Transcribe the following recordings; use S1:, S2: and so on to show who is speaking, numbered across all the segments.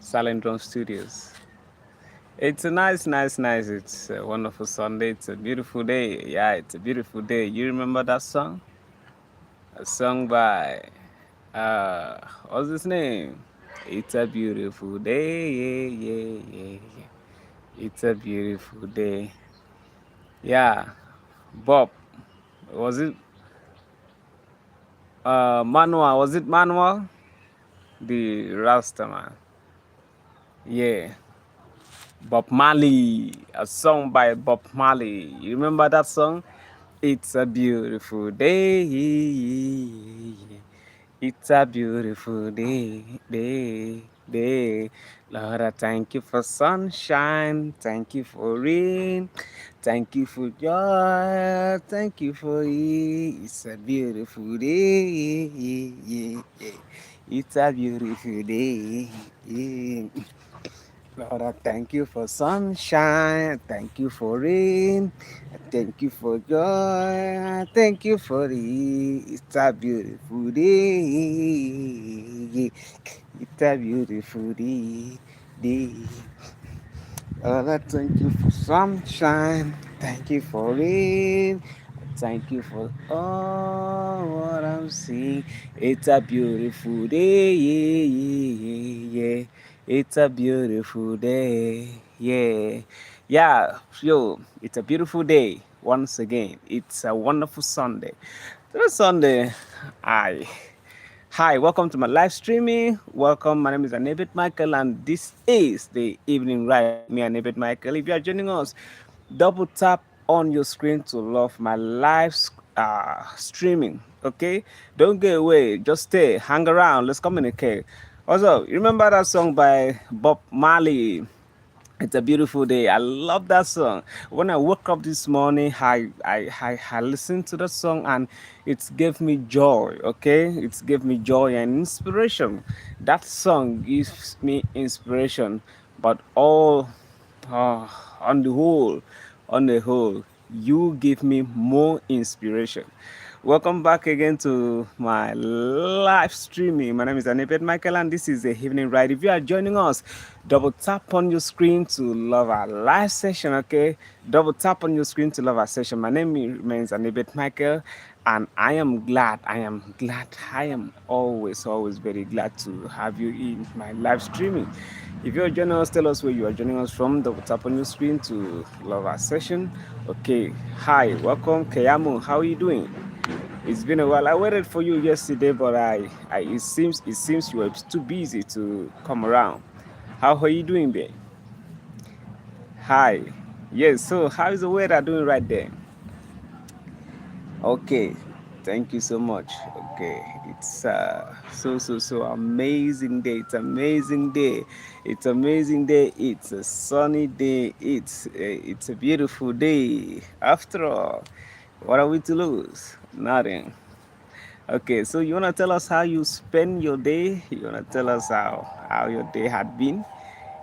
S1: Silent Drum Studios. It's a nice. It's a wonderful Sunday. It's a beautiful day. Yeah, it's a beautiful day. You remember that song? A song by what's his name? It's a beautiful day. Yeah. It's a beautiful day. Yeah, Bob. Was it Manuel? Was it Manuel? The Rasta man. Yeah. Bob Marley, a song by Bob Marley. You remember that song? It's a beautiful day. It's a beautiful day. Lord, I thank you for sunshine. Thank you for rain. Thank you for joy. Thank you for it. It's a beautiful day. It's a beautiful day. Lord, I thank you for sunshine. Thank you for rain. Thank you for joy. Thank you for it. It's a beautiful day. It's a beautiful day. Lord, I thank you for sunshine. Thank you for rain. Thank you for all what I'm seeing. It's a beautiful day. Yeah. It's a beautiful day. Yeah. Yo, it's a beautiful day. Once again, it's a wonderful Sunday. Today Sunday, I hi, welcome to my live streaming. Welcome. My name is Anebet Michael, and this is the evening ride with me, Anebet Michael. If you are joining us, double tap on your screen to love my live streaming. Okay, don't get away. Just stay, hang around. Let's communicate. Also, remember that song by Bob Marley? It's a beautiful day. I love that song. When I woke up this morning, I listened to that song and it gave me joy. Okay, it gave me joy and inspiration. That song gives me inspiration, but all uh, on the whole, you give me more inspiration. Welcome back again to my live streaming. My name is Anibet Michael, and this is the evening ride. If you are joining us, double tap on your screen to love our live session. Okay, double tap on your screen to love our session. My name remains Anibet Michael, and I am glad. I am always very glad to have you in my live streaming. If you're joining us, tell us where you are joining us from. Double tap on your screen to love our session. Okay, hi, welcome, Kayamu. How are you doing? It's been a while. I waited for you yesterday, but it seems you were too busy to come around. How are you doing, babe? Hi. Yes. So, how is the weather doing right there? Okay. Thank you so much. Okay. It's so amazing day. It's amazing day. It's amazing day. It's a sunny day. It's a beautiful day. After all, what are we to lose? Nothing. Okay, so you wanna tell us how you spend your day? You wanna tell us how your day had been?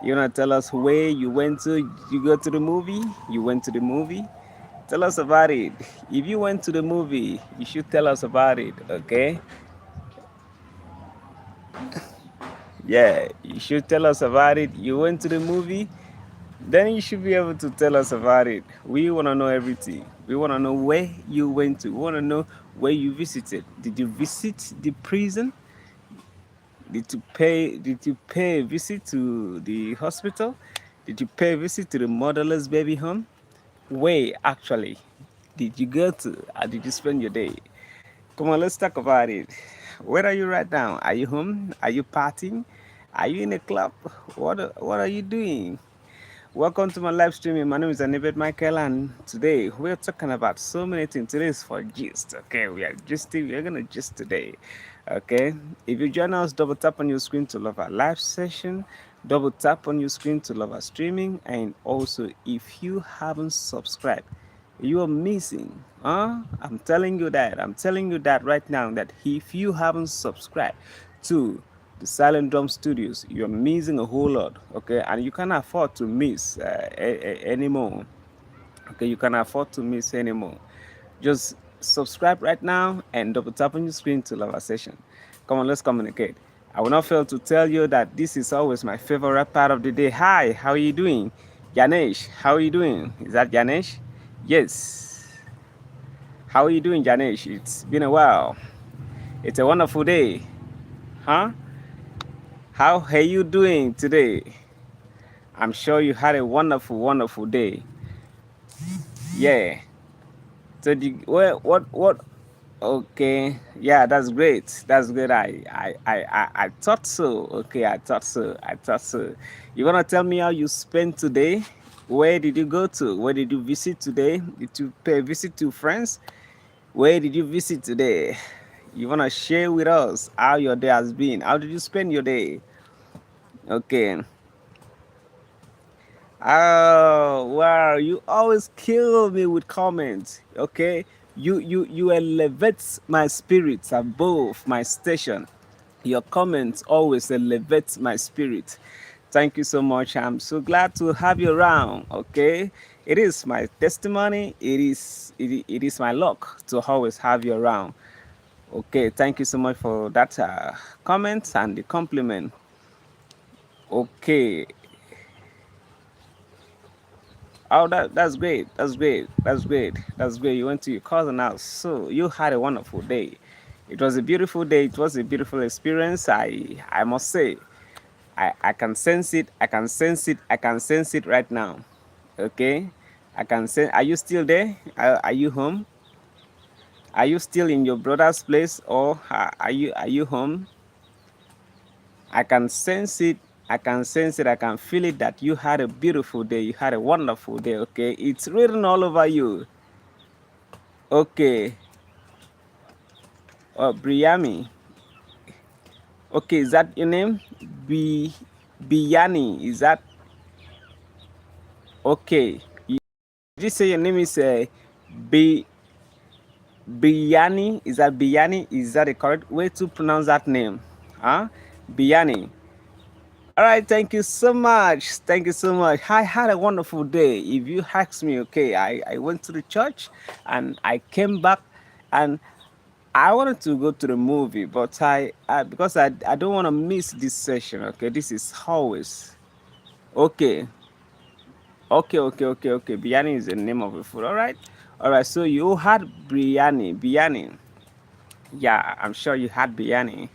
S1: You wanna tell us where you went to? You go to the movie? You went to the movie? Tell us about it. If you went to the movie, you should tell us about it, okay? Yeah, you should tell us about it. You went to the movie, then you should be able to tell us about it. We wanna know everything. We wanna know where you went to. We wanna know where you visited. Did you visit the prison? Did you pay a visit to the hospital? Did you pay a visit to the motherless baby home? Where actually did you go to? How did you spend your day? Come on, let's talk about it. Where are you right now? Are you home? Are you partying? Are you in a club? What are you doing? Welcome to my live streaming. My name is Anibet Michael, and today we're talking about so many things. Today is for gist. Okay, we're gonna gist today. Okay, if you join us, double tap on your screen to love our live session. Double tap on your screen to love our streaming, and also if you haven't subscribed, you are missing. I'm telling you that. I'm telling you that right now. That if you haven't subscribed to the Silent Drum Studios, you're missing a whole lot, okay? And you can't afford to miss anymore, okay? You can't afford to miss anymore. Just subscribe right now and double tap on your screen to love our session. Come on, let's communicate. I will not fail to tell you that this is always my favorite part of the day. Hi, how are you doing? Janesh, how are you doing? Is that Janesh? Yes. How are you doing, Janesh? It's been a while. It's a wonderful day. Huh? How are you doing today? I'm sure you had a wonderful, wonderful day. Yeah. So what okay, yeah, that's great. That's good. I thought so. Okay, I thought so. I thought so. You wanna tell me how you spent today? Where did you go to? Where did you visit today? Did you pay a visit to friends? Where did you visit today? You wanna share with us how your day has been? How did you spend your day? Okay. Oh wow, you always kill me with comments. Okay. You elevate my spirits above my station. Your comments always elevate my spirit. Thank you so much. I'm so glad to have you around. Okay. It is my testimony. It is my luck to always have you around. Okay, thank you so much for that comment and the compliment. Okay. Oh, that's great. That's great. That's great. That's great. You went to your cousin house, so you had a wonderful day. It was a beautiful day. It was a beautiful experience. I must say, I can sense it. I can sense it. I can sense it right now. Okay, I can sense. Are you still there? Are you home? Are you still in your brother's place, or are you home? I can sense it. I can sense it. I can feel it that you had a beautiful day. You had a wonderful day. Okay. It's written all over you. Okay. Briami. Okay. Is that your name? Biyani. Is that okay? Did you say your name is B Biyani? Is that Biyani? Is that the correct way to pronounce that name? Huh? Biyani. All right, thank you so much. Thank you so much. I had a wonderful day. If you ask me, okay, I went to the church and I came back and I wanted to go to the movie, but I because I don't want to miss this session. Okay, this is always okay. Okay. Biryani is the name of the food. All right. So you had biryani. Yeah, I'm sure you had biryani.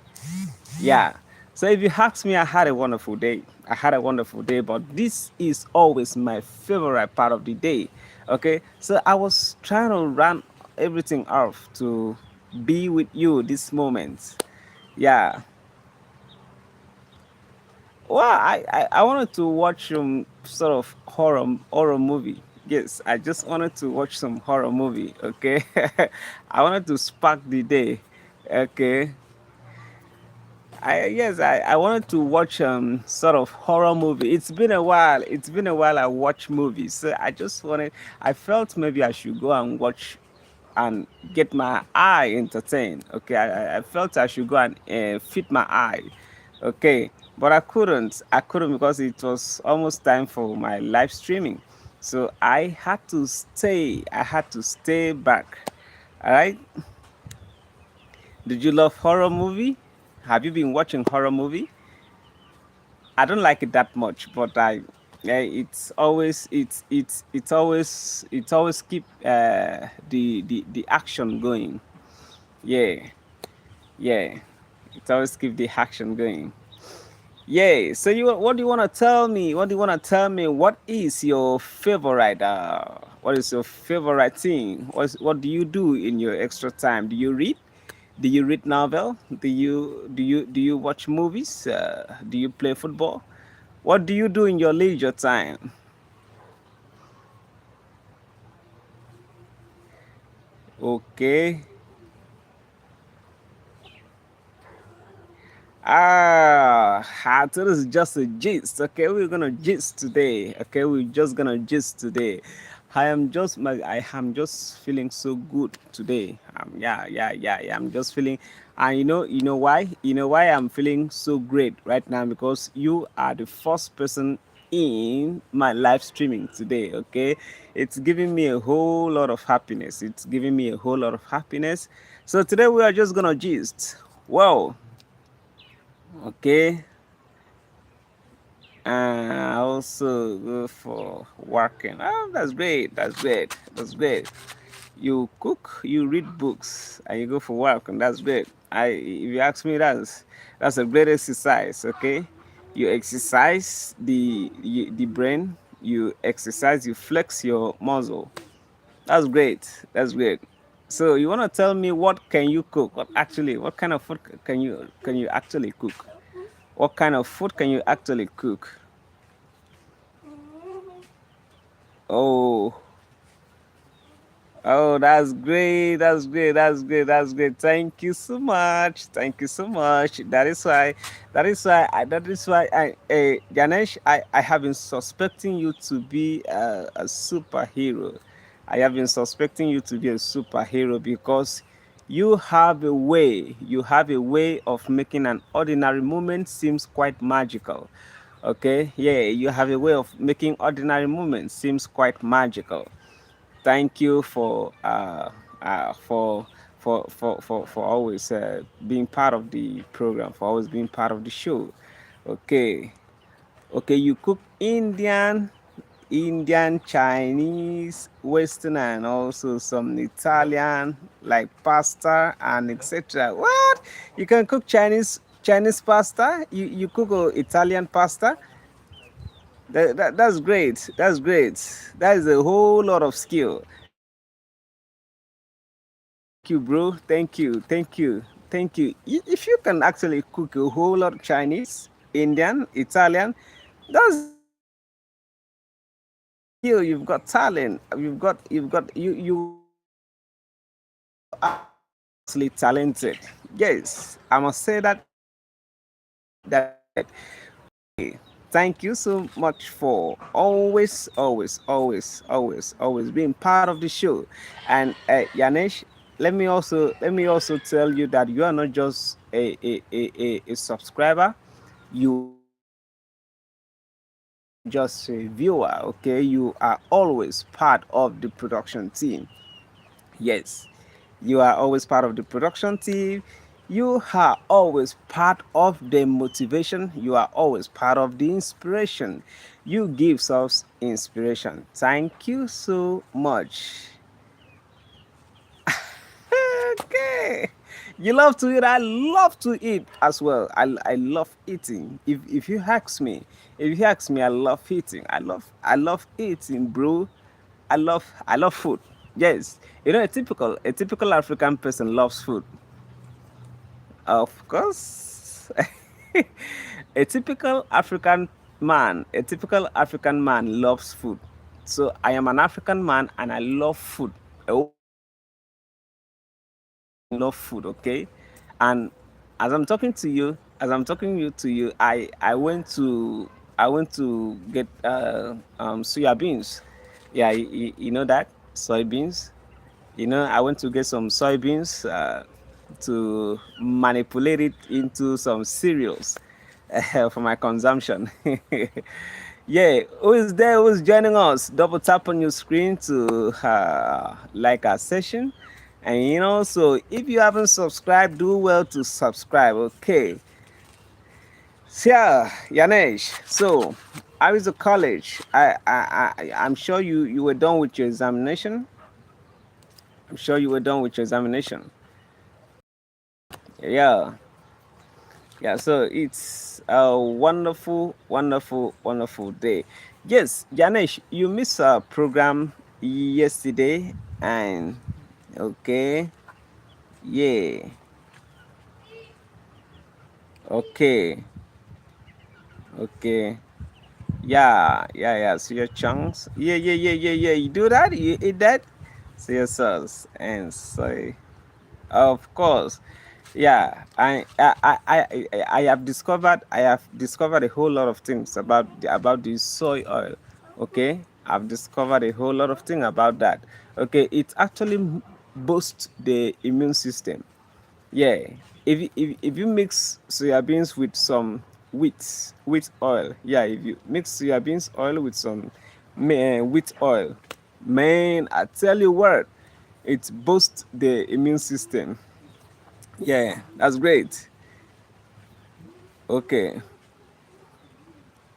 S1: Yeah. So if you ask me, I had a wonderful day. I had a wonderful day, but this is always my favorite part of the day. Okay. So I was trying to run everything off to be with you this moment. Yeah. Well, I wanted to watch some sort of horror movie. Yes, I just wanted to watch some horror movie. Okay. I wanted to spark the day. Okay. I wanted to watch sort of horror movie. It's been a while. It's been a while I watch movies. So I felt maybe I should go and watch and get my eye entertained. Okay. I felt I should go and fit my eye. Okay. But I couldn't because it was almost time for my live streaming. So I had to stay back. All right. Did you love horror movie? Have you been watching horror movie? I don't like it that much, but it's always keep the action going. Yeah, yeah, it always keep the action going. Yeah. So what do you want to tell me? What do you want to tell me? What is your favorite? What is your favorite thing? What do you do in your extra time? Do you read? Do you read novel? Do you watch movies? Do you play football? What do you do in your leisure time? Okay. So this is just a gist. Okay, we're gonna gist today. Okay, we're just gonna gist today. I am just feeling so good today. Yeah. I'm just feeling, and you know why? You know why I'm feeling so great right now? Because you are the first person in my live streaming today. Okay, it's giving me a whole lot of happiness. It's giving me a whole lot of happiness. So today we are just gonna gist. Well, Okay. I also go for working. Oh, that's great. That's great. That's great. You cook, you read books, and you go for work, and that's great. If you ask me, that's a great exercise. Okay, you exercise the brain. You exercise, you flex your muscle. That's great. That's great. So you want to tell me what can you cook? What kind of food can you actually cook? What kind of food can you actually cook? Oh, oh, that's great. That's great. That's great. That's great. Thank you so much. Thank you so much. Ganesh, I have been suspecting you to be a superhero. I have been suspecting you to be a superhero because you have a way of making an ordinary moment seems quite magical. Okay, yeah, you have a way of making ordinary moments seems quite magical. Thank you uh, for for always being part of the program, for always being part of the show. Okay, okay, you cook Indian, Chinese, Western, and also some Italian, like pasta and etc. What? You can cook Chinese pasta? You cook Italian pasta? That's great. That's great. That is a whole lot of skill. Thank you, bro. Thank you. Thank you. Thank you. If you can actually cook a whole lot of Chinese, Indian, Italian, that's skill. You've got talent. You are actually talented. Yes, I must say that. Thank you so much for always being part of the show. And Yanesh, let me also tell you that you are not just a subscriber. You just a viewer. Okay, you are always part of the production team. Yes, you are always part of the production team. You are always part of the motivation. You are always part of the inspiration. You give us inspiration. Thank you so much. Okay. You love to eat. I love to eat as well. I love eating. If you ask me, I love eating. I love eating, bro. I love food. Yes. A typical African person loves food. Of course. A typical African man loves food. So I am an African man and I love food. I love food, okay? And as I'm talking to you, I went to get soya beans. Yeah, you know that soybeans. I went to get some soybeans to manipulate it into some cereals for my consumption. Yeah, who is there? Who's joining us? Double tap on your screen to like our session. And so if you haven't subscribed, do well to subscribe. Okay. So, yeah, Yanesh. So, how is the college? I'm sure you were done with your examination. I'm sure you were done with your examination. Yeah. Yeah, so it's a wonderful, wonderful, wonderful day. Yes, Janesh, you missed a program yesterday, and okay, yeah, okay, okay, yeah. So your chunks, yeah. You do that, you eat that, so your sauce, and so of course. Yeah, I have discovered a whole lot of things about the soy oil. Okay, I've discovered a whole lot of things about that. Okay, it actually boosts the immune system. Yeah, if you mix soya beans with some wheat oil, yeah, if you mix soya beans oil with some wheat oil, man, I tell you what, it boosts the immune system. Yeah, that's great. Okay.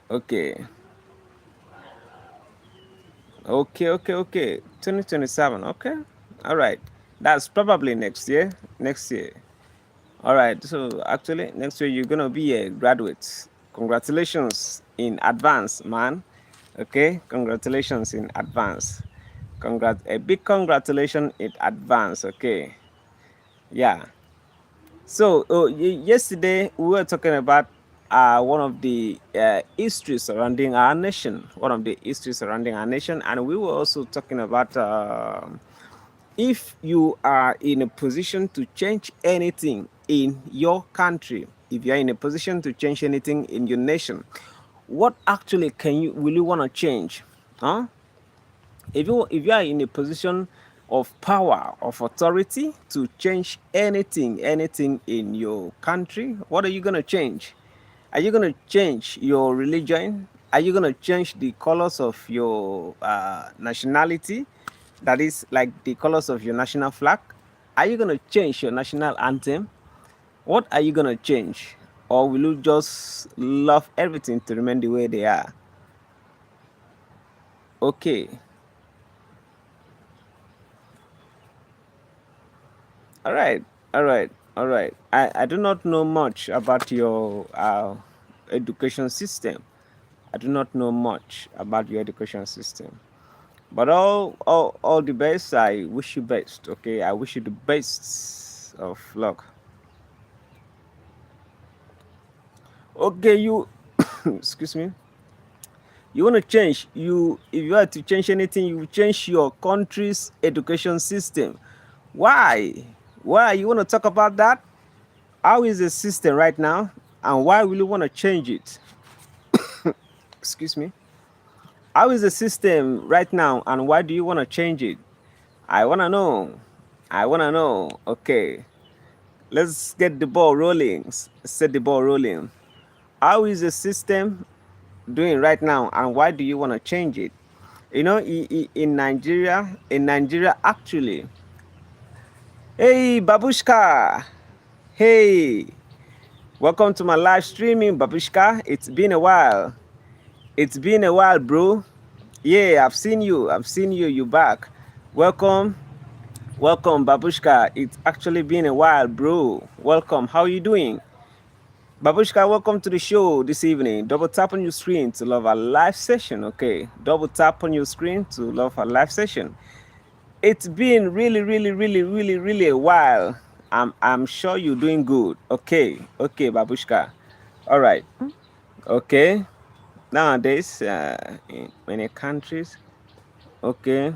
S1: Okay. Okay. 2027. Okay. All right. That's probably next year. Next year. All right. So actually, next year you're gonna be a graduate. Congratulations in advance, man. Okay. Congratulations in advance. A big congratulations in advance. Okay. Yeah. So yesterday we were talking about one of the history surrounding our nation. One of the history surrounding our nation, and we were also talking about if you are in a position to change anything in your country, if you are in a position to change anything in your nation, what actually can you will you want to change? Huh? If you are in a position of power, of authority to change anything in your country, what are you going to change? Are you going to change your religion? Are you going to change the colors of your nationality, that is like the colors of your national flag? Are you going to change your national anthem? What are you going to change? Or will you just love everything to remain the way they are? Okay. All right, all right. I do not know much about your education system. I do not know much about your education system. But all the best. I wish you best. Okay, I wish you the best of luck. Okay, you excuse me. You want to change you if you are to change anything, you change your country's education system. Why? Why you want to talk about that? How is the system right now, and why will you want to change it? Excuse me. How is the system right now, and why do you want to change it? I want to know. I want to know. Okay, let's get the ball rolling. Set the ball rolling. How is the system doing right now, and why do you want to change it? You know, in Nigeria, actually. Hey, Babushka. Hey, welcome to my live streaming, Babushka. It's been a while. It's been a while, bro. Yeah, I've seen you. I've seen you. You back. Welcome. Welcome, Babushka. It's actually been a while, bro. Welcome. How are you doing? Babushka, welcome to the show this evening. Double tap on your screen to love our live session, okay? Double tap on your screen to love our live session. It's been really a while. I'm sure you're doing good. Okay, Babushka. All right. Okay. Nowadays, in many countries, okay.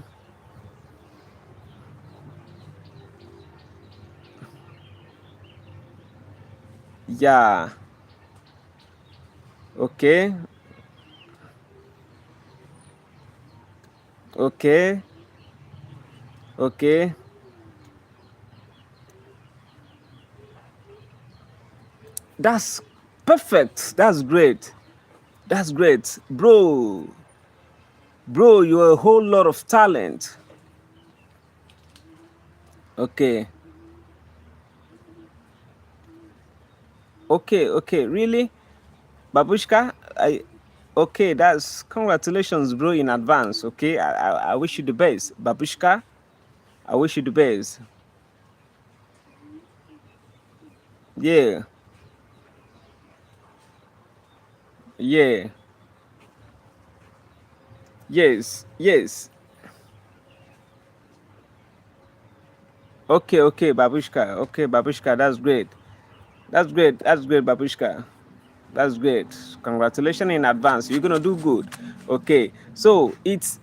S1: Yeah. Okay. Okay. Okay. That's perfect. That's great. That's great. Bro, you're a whole lot of talent. Okay. Okay. Really? Babushka, okay, that's congratulations, bro, in advance. Okay. I wish you the best. Babushka, I wish you the best. Yeah. Yeah. Yes. Okay, Babushka. Okay, Babushka, that's great. That's great, Babushka. That's great. Congratulations in advance. You're gonna do good. Okay. So it's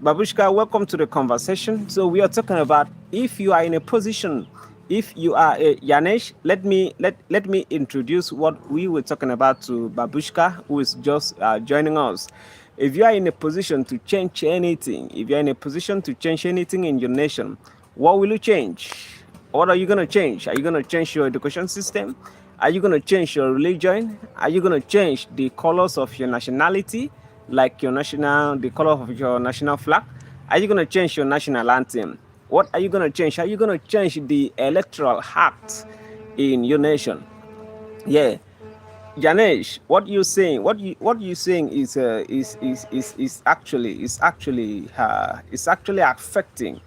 S1: Babushka, welcome to the conversation. So we are talking about if you are in a position, if you are a Yanesh, let me introduce what we were talking about to Babushka, who is just joining us. If you are in a position to change anything, if you are in a position to change anything in your nation, what will you change? What are you going to change? Are you going to change your education system? Are you going to change your religion? Are you going to change the colors of your nationality, like the color of your national flag? Are you going to change your national anthem? What are you going to change? Are you going to change the electoral act in your nation? Yeah, Janesh, what you saying? What you saying is actually affecting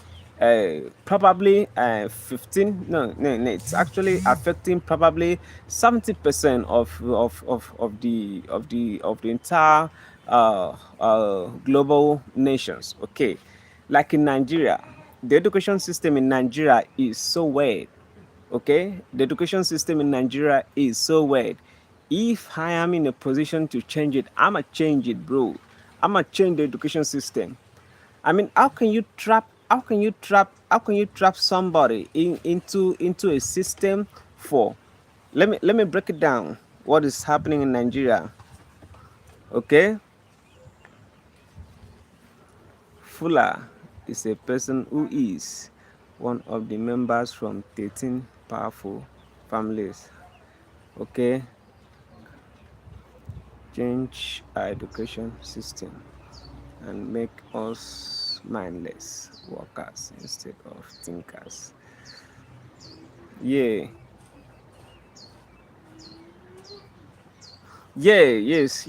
S1: probably 15, no, it's actually affecting probably 70% of the entire global nations. Okay, like in Nigeria, the education system in Nigeria is so weird. Okay, the education system in Nigeria is so weird. If I am in a position to change it, I'ma change it, bro. I'ma change the education system. I mean, how can you trap somebody into a system for, let me break it down what is happening in Nigeria. Okay, Fula is a person who is one of the members from 13 powerful families. Okay, change our education system and make us mindless workers instead of thinkers. Yeah, yeah, yes.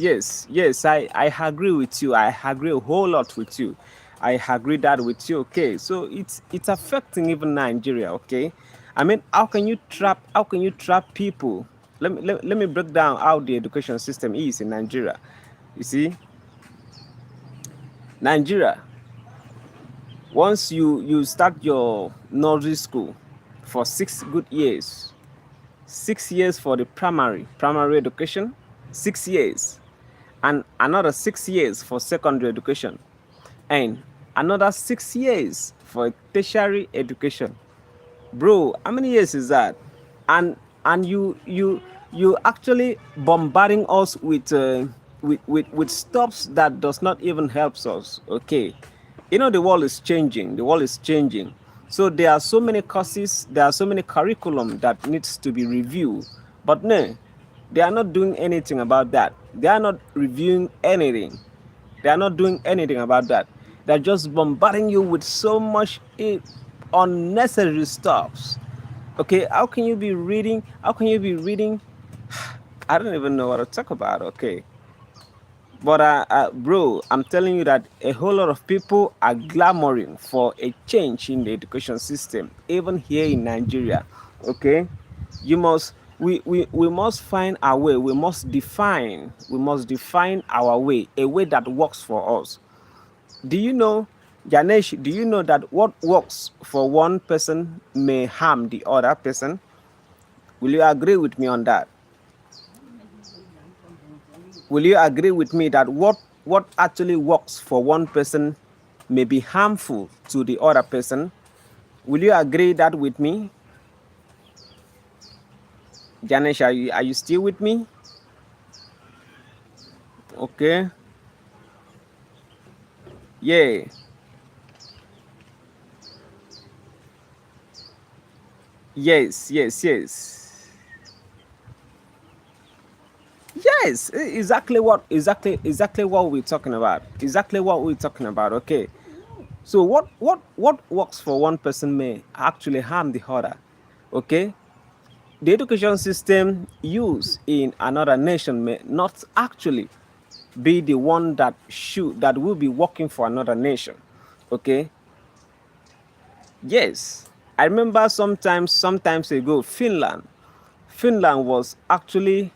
S1: I agree with you. I agree a whole lot with you. I agree that with you. Okay, so it's affecting even Nigeria. Okay, I mean, how can you trap people? Let me break down how the education system is in Nigeria. You see, Nigeria, once you start your nursery school for 6 good years, 6 years for the primary education, 6 years, and another 6 years for secondary education, and another 6 years for tertiary education. Bro, how many years is that? And you actually bombarding us with stuffs that does not even helps us. Okay, the world is changing. The world is changing. So there are so many courses, there are so many curriculum that needs to be reviewed. But no, they are not doing anything about that. They are not reviewing anything. They are not doing anything about that. They're just bombarding you with so much unnecessary stuffs. Okay, how can you be reading? How can you be reading? I don't even know what to talk about. Okay, but bro, I'm telling you that a whole lot of people are clamoring for a change in the education system, even here in Nigeria. Okay, you must we must find our way. We must define our way, a way that works for us. Do you know, Janesh? Do you know that what works for one person may harm the other person? Will you agree with me on that? Will you agree with me that what actually works for one person may be harmful to the other person? Will you agree that with me? Janesh, are you still with me? Okay. Yeah. Yes. Yes, exactly what we're talking about. Exactly what we're talking about. Okay. So what works for one person may actually harm the other. Okay? The education system used in another nation may not actually be the one that will be working for another nation. Okay? Yes. I remember sometimes ago, Finland was actually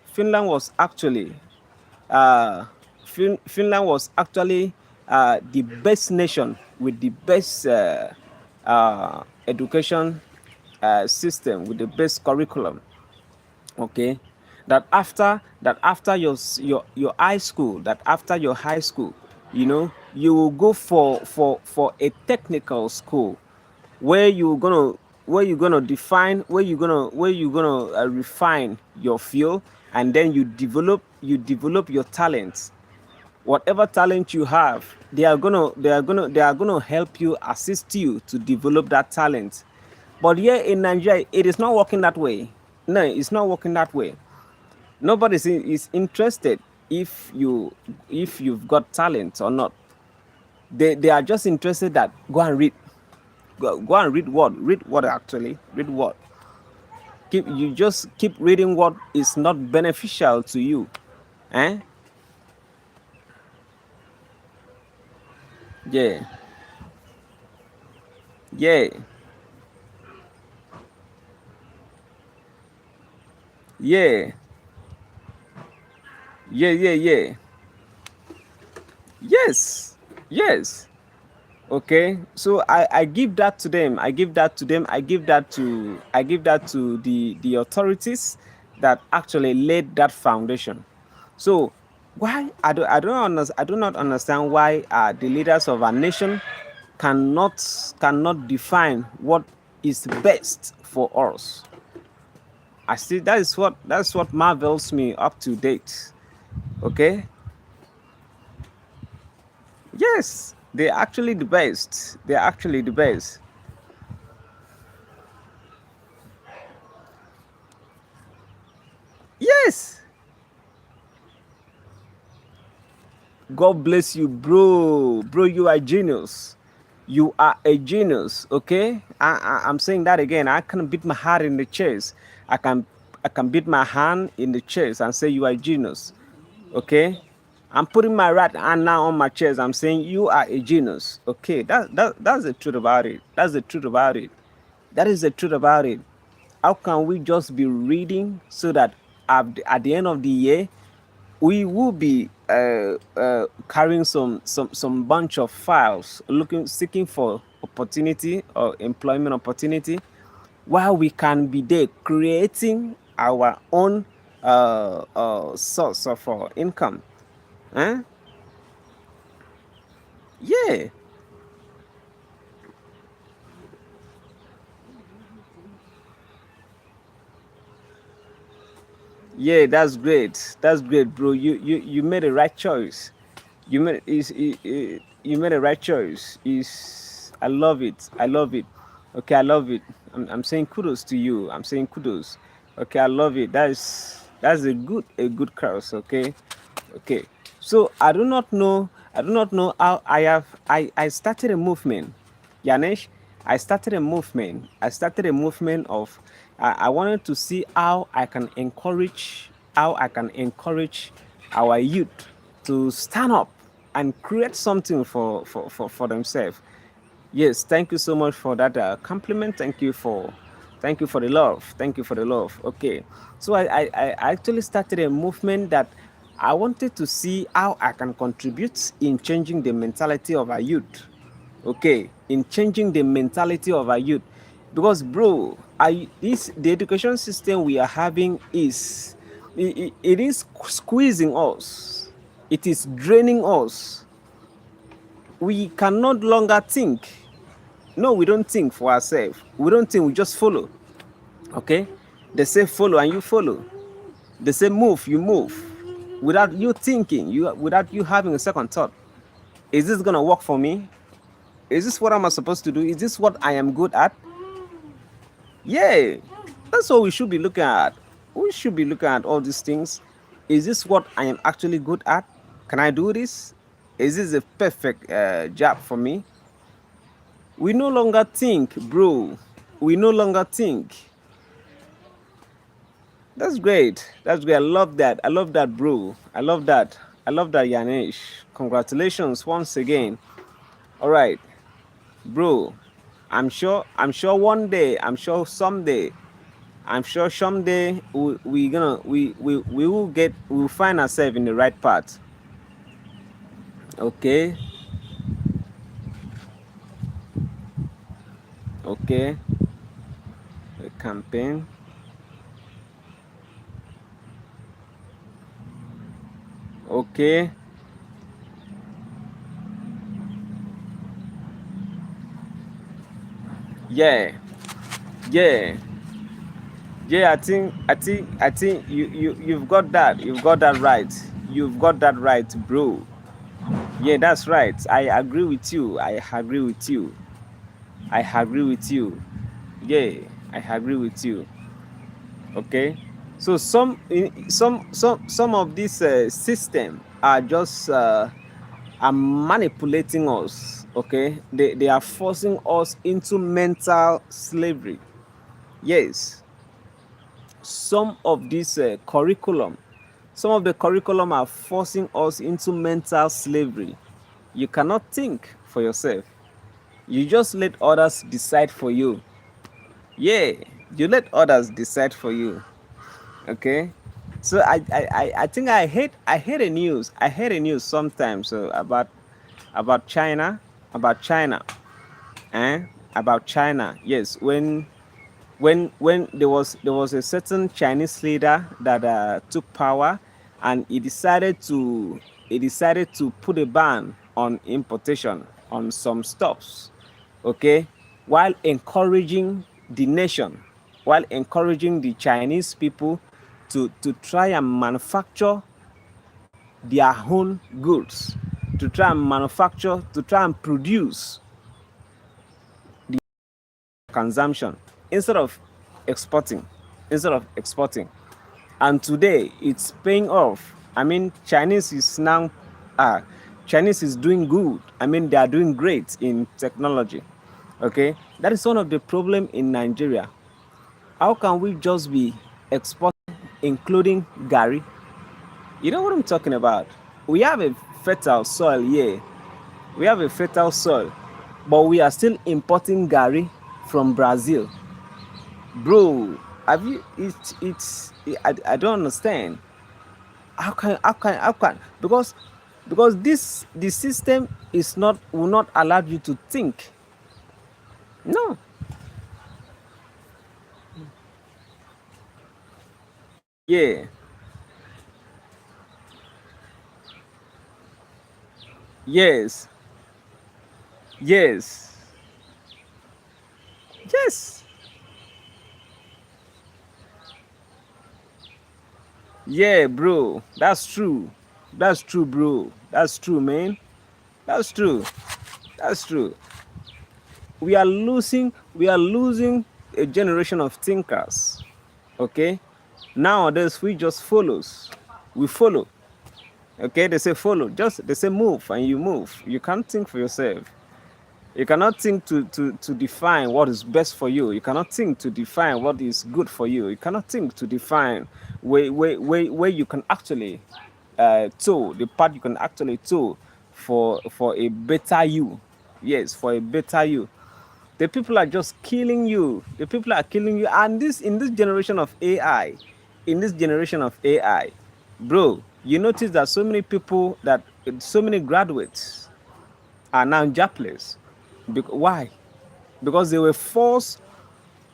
S1: uh, Finland was actually the best nation with the best education system, with the best curriculum. Okay, that after your high school, you will go for a technical school where you're gonna define where you're gonna refine your field, and then you develop your talents. Whatever talent you have, they are gonna help you, assist you to develop that talent. But here in Nigeria, it is not working that way. No, it's not working that way. Nobody is interested if you've got talent or not. They are just interested that go and read. Go and read what? Read what actually? Read what? You just keep reading what is not beneficial to you. Eh? Yeah. Yeah. Yeah. Yeah. Yeah. Yeah. Yes. Yes. Okay, so I give that to them. I give that to them. I give that to the authorities that actually laid that foundation. So why I do not understand why the leaders of our nation cannot define what is best for us. I see that's what marvels me up to date. Okay, yes, they're actually the best. They're actually the best. Yes. God bless you, bro. Bro, you are genius. You are a genius. Okay, I'm saying that again. I can beat my heart in the chest. I can I can beat my hand in the chest and say you are a genius. Okay, I'm putting my right hand now on my chest. I'm saying you are a genius. Okay, that's the truth about it. That's the truth about it. That is the truth about it. How can we just be reading so that at the end of the year we will be carrying some bunch of files seeking for opportunity or employment opportunity, while we can be there creating our own source of income. Huh? Yeah. Yeah, that's great. That's great, bro. You made the right choice. You made the right choice. Is I love it. I love it. Okay, I love it. I'm saying kudos to you. I'm saying kudos. Okay, I love it. That's a good curse. Okay, okay. So I do not know how I started a movement. Yanesh, I started a movement of I wanted to see how I can encourage our youth to stand up and create something for themselves. Yes, thank you so much for that compliment. Thank you for the love. Thank you for the love. Okay, so I actually started a movement that I wanted to see how I can contribute in changing the mentality of our youth. Okay, in changing the mentality of our youth, because bro, the education system we are having it is squeezing us. It is draining us. We can no longer think. No, we don't think for ourselves. We don't think, we just follow. Okay? They say follow and you follow. They say move, you move. Without you thinking, without you having a second thought. Is this gonna work for me? Is this what I'm supposed to do? Is this what I am good at? Yeah. That's what we should be looking at. We should be looking at all these things. Is this what I am actually good at? Can I do this? Is this a perfect job for me? We no longer think, bro. We no longer think. That's great. That's great. I love that. I love that, bro. I love that. I love that, Yanesh. Congratulations once again. All right, bro. I'm sure one day, I'm sure someday we gonna we will find ourselves in the right path. Okay. Okay. A campaign. Okay. Yeah. Yeah. Yeah, I think you've got that. You've got that right. You've got that right, bro. Yeah, that's right. I agree with you. I agree with you. I agree with you. Yeah, I agree with you. Okay. So some of these system are just are manipulating us. Okay, they are forcing us into mental slavery. Yes, some of this curriculum, some of the curriculum are forcing us into mental slavery. You cannot think for yourself. You just let others decide for you. Yeah, you let others decide for you. Okay. So I think I hate a news. I hate a news sometimes about China, about China, eh? About China. Yes, when there was a certain Chinese leader that took power, and he decided to put a ban on importation on some stuffs, okay, while encouraging the nation, while encouraging the Chinese people to try and manufacture their own goods, to try and manufacture, to try and produce consumption instead of exporting, instead of exporting. And today it's paying off. I mean, uh, Chinese is doing good. I mean, they are doing great in technology. Okay, that is one of the problem in Nigeria. How can we just be exporting, including Gary? You know what I'm talking about? We have a fertile soil here. We have a fertile soil, but we are still importing Gary from Brazil. Bro, have you I don't understand. How can because this the system is not will not allow you to think. No. Yeah. Yes. Yes. Yes. Yeah, bro. That's true. That's true, bro. That's true, man. That's true. That's true. We are losing a generation of thinkers. Okay? Nowadays we just follows. We follow. Okay, they say follow. Just they say move and you move. You can't think for yourself. You cannot think to define what is best for you. You cannot think to define what is good for you. You cannot think to define where you can actually tool, the part you can actually tool for a better you. Yes, for a better you. The people are just killing you. The people are killing you. And this in this generation of AI, in this generation of AI, bro, you notice that so many graduates are now jobless. Why? Because they were forced,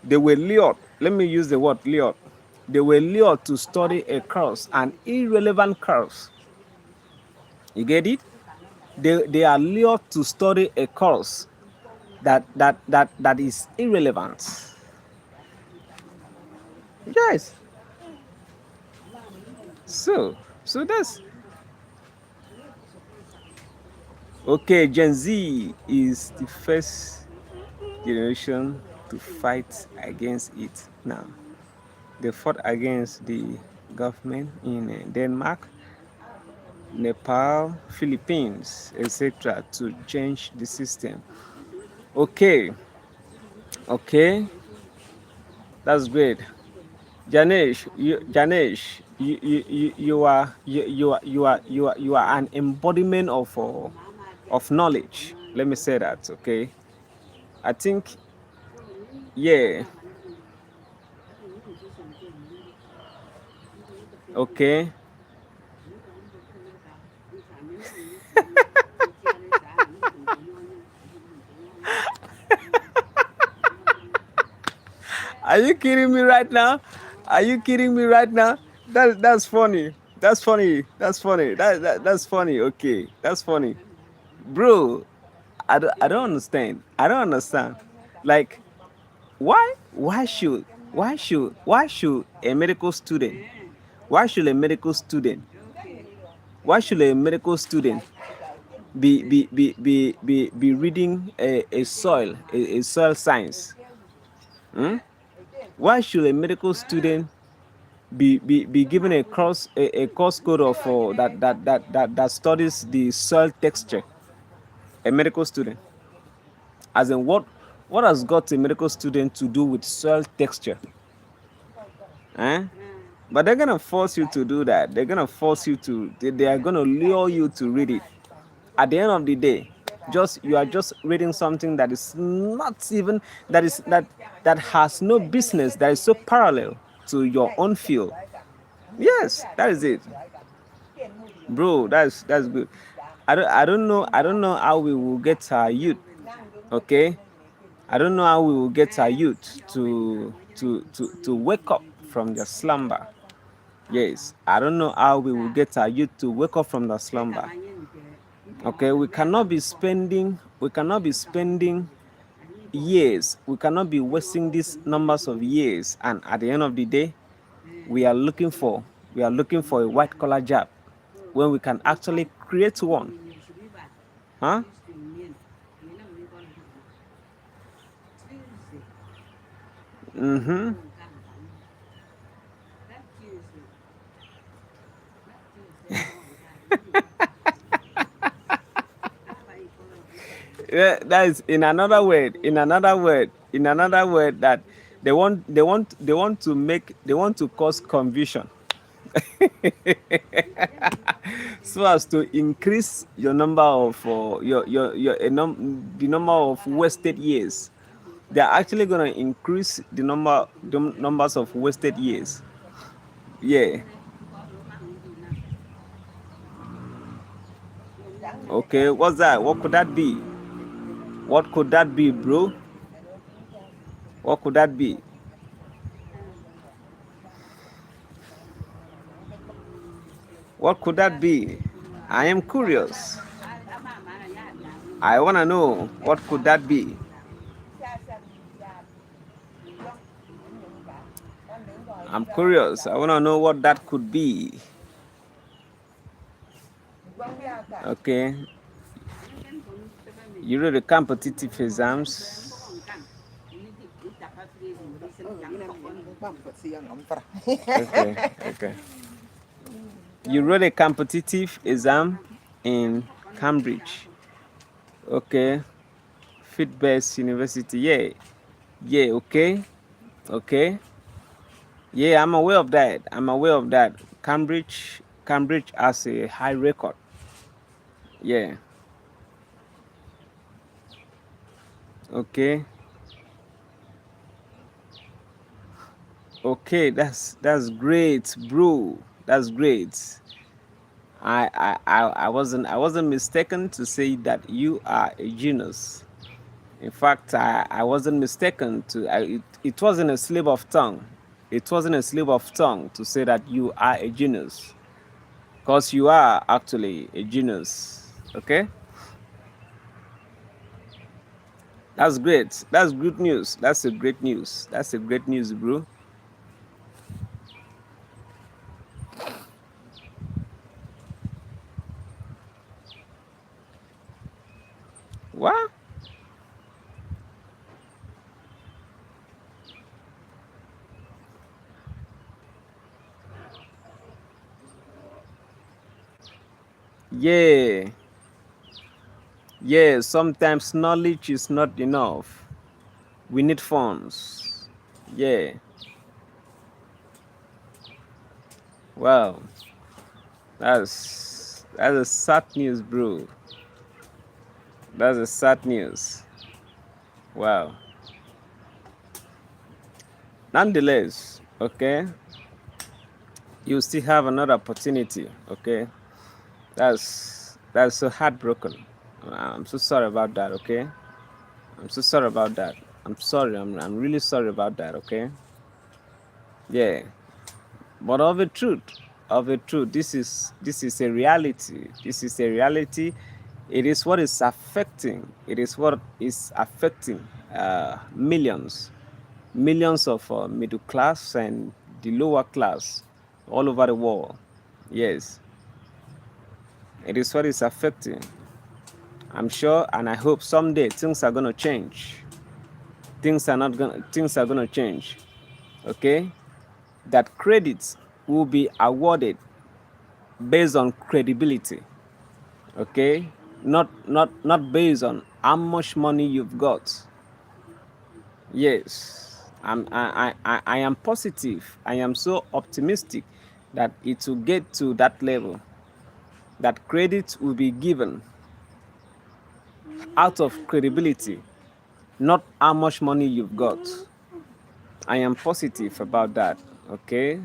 S1: they were lured. Let me use the word lured. They were lured to study a course, an irrelevant course. You get it? They are lured to study a course that is irrelevant. Yes. So that's okay. Gen Z is the first generation to fight against it now. They fought against the government in Denmark, Nepal, Philippines, etc. to change the system. Okay, okay, that's great. You are an embodiment of knowledge. Let me say that. Okay, I think yeah. Okay. Are you kidding me right now? Are you kidding me right now? That's funny. That's funny. That's funny. That's funny. Okay, that's funny, bro. I don't understand. I don't understand. Like, why should a medical student why should a medical student why should a medical student be reading a soil science? Hmm? Why should a medical student be given a course code of that studies the soil texture? A medical student, as in what has got a medical student to do with soil texture? Eh? But they're gonna force you to do that. They're gonna force you to. They are gonna lure you to read it. At the end of the day, just you are just reading something that is not even that has no business. That is so parallel to your own field. Yes, that is it, bro. That's good. I don't know how we will get our youth. Okay, I don't know how we will get our youth to wake up from their slumber. Yes, I don't know how we will get our youth to wake up from the slumber. Okay, we cannot be spending years. We cannot be wasting these numbers of years, and at the end of the day, we are looking for a white collar job when we can actually create one. Huh? Mm-hmm. Yeah, that is in another word that they want to cause confusion so as to increase your number of the number of wasted years. They are actually going to increase the numbers of wasted years. Yeah. Okay, what's that? What could that be? What could that be, bro? What could that be? What could that be? I am curious. I want to know what could that be. I'm curious. I want to know what that could be. Okay. You read the competitive exams. Okay. Okay. You wrote a competitive exam in Cambridge. Okay. Fitbest University. Yeah. Yeah. Okay. Okay. Yeah, I'm aware of that. Cambridge has a high record. Yeah. Okay. Okay. That's great, bro. That's great. I wasn't mistaken to say that you are a genius. In fact, I wasn't mistaken it wasn't a slip of tongue. It wasn't a slip of tongue to say that you are a genius, because you are actually a genius. Okay, that's great. That's good news. That's a great news. That's a great news, bro. What? Yeah, yeah. Sometimes knowledge is not enough. We need funds. Yeah. Wow. That's a sad news, bro. That's a sad news. Wow. Nonetheless, okay, you still have another opportunity. Okay, that's so heartbroken. I'm so sorry about that. Okay, I'm so sorry about that. I'm sorry. I'm really sorry about that. Okay. Yeah. But of a truth, this is a reality. This is a reality. It is what is affecting. It is what is affecting millions of middle class and the lower class all over the world. Yes, it is what is affecting. I'm sure and I hope someday things are gonna change. Things are gonna change. Okay? That credits will be awarded based on credibility. Okay? Not based on how much money you've got. Yes. I am positive. I am so optimistic that it will get to that level, that credit will be given out of credibility, not how much money you've got. I am positive about that. Okay.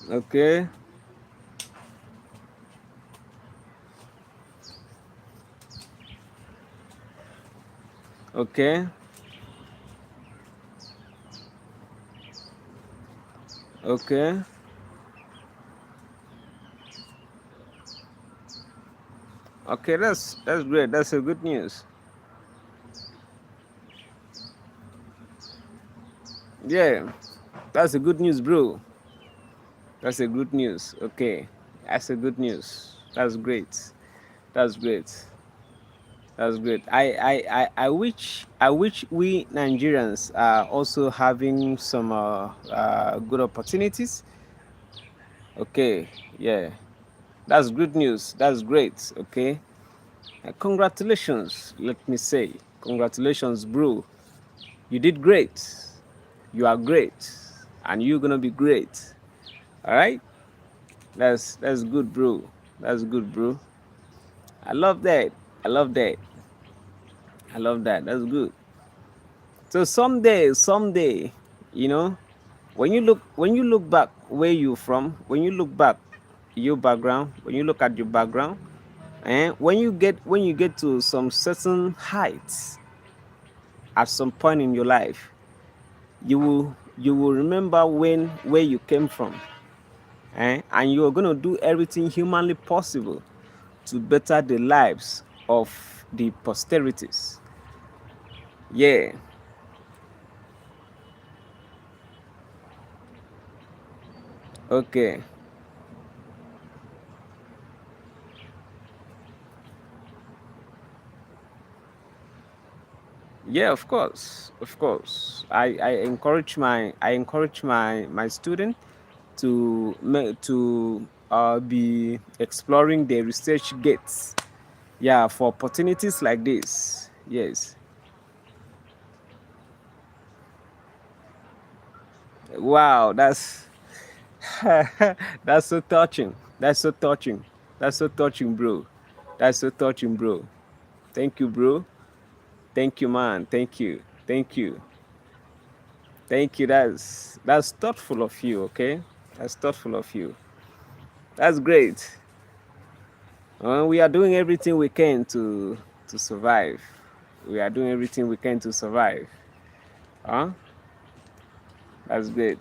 S1: Okay. Okay. Okay. Okay, that's great. That's a good news. Yeah, that's a good news, bro. That's a good news. Okay, that's a good news. That's great. That's great. That's great. I wish we Nigerians are also having some good opportunities. Okay, yeah, that's good news. That's great. Okay, congratulations. Let me say, congratulations, bro. You did great. You are great, and you're gonna be great. All right. That's good, bro. That's good, bro. I love that. I love that. I love that. That's good. So someday, you know, when you look back where you from, when you look back your background, when you look at your background, and when you get to some certain heights at some point in your life, you will remember where you came from, and you are gonna do everything humanly possible to better the lives of the posterities. Yeah. Okay. Yeah, of course. Of course. I encourage my student to be exploring the research gates. Yeah, for opportunities like this. Yes. Wow, that's so touching. That's so touching. That's so touching, bro. That's so touching, bro. Thank you, bro. Thank you, man. Thank you. Thank you. Thank you. That's thoughtful of you, okay? That's thoughtful of you. That's great. We are doing everything we can to survive. We are doing everything we can to survive. Huh? That's great.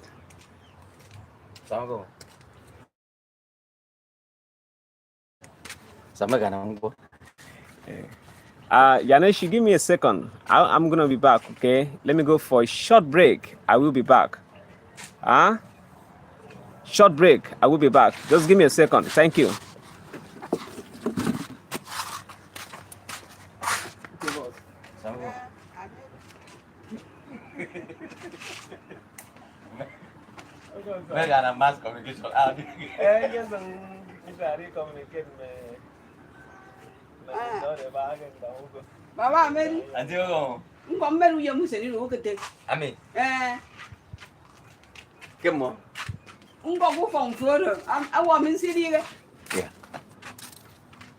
S2: Assalamualaikum. Sama kan bro.
S1: Yaneshi, give me a second. I'm gonna be back, okay? Let me go for a short break. I will be back. Huh? Short break. I will be back. Just give me a second. Thank you.
S2: Sama. Mereka ada mas communication ada.
S1: Yes, I'm communicate
S3: Baba Mary,
S2: Anjir kok.
S3: Ngomel uya museni lo kete.
S2: Ami.
S3: Kemo. Ngo ku fong floro, awa min siri ge.
S2: Ya.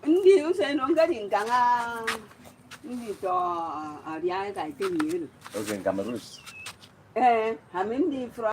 S3: Ndi useni ngari nganga. Ndi to aria dai te ni.
S2: Oke, kamerus.
S3: Hamin di